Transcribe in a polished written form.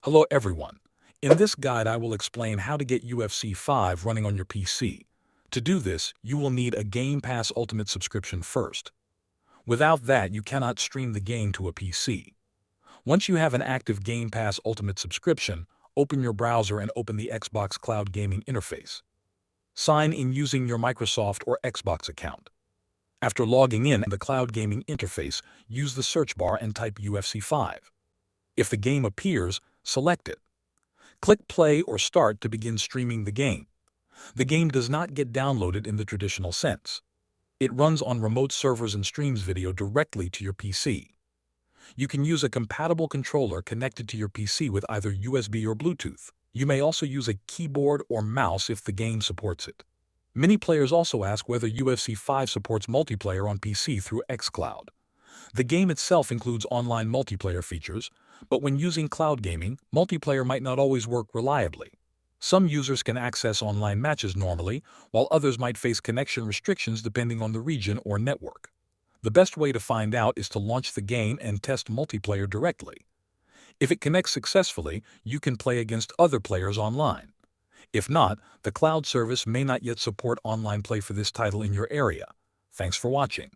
Hello everyone. In this guide I will explain how to get UFC 5 running on your PC. To do this, you will need a Game Pass Ultimate subscription first. Without that, you cannot stream the game to a PC. Once you have an active Game Pass Ultimate subscription, open your browser and open the Xbox Cloud Gaming interface. Sign in using your Microsoft or Xbox account. After logging in the Cloud Gaming interface, use the search bar and type UFC 5. If the game appears, select it. Click play or start to begin streaming the game. The game does not get downloaded in the traditional sense. It runs on remote servers and streams video directly to your PC. You can use a compatible controller connected to your PC with either USB or Bluetooth. You may also use a keyboard or mouse if the game supports it. Many players also ask whether UFC 5 supports multiplayer on PC through xCloud. The game itself includes online multiplayer features, but when using cloud gaming, multiplayer might not always work reliably. Some users can access online matches normally, while others might face connection restrictions depending on the region or network. The best way to find out is to launch the game and test multiplayer directly. If it connects successfully, you can play against other players online. If not, the cloud service may not yet support online play for this title in your area. Thanks for watching.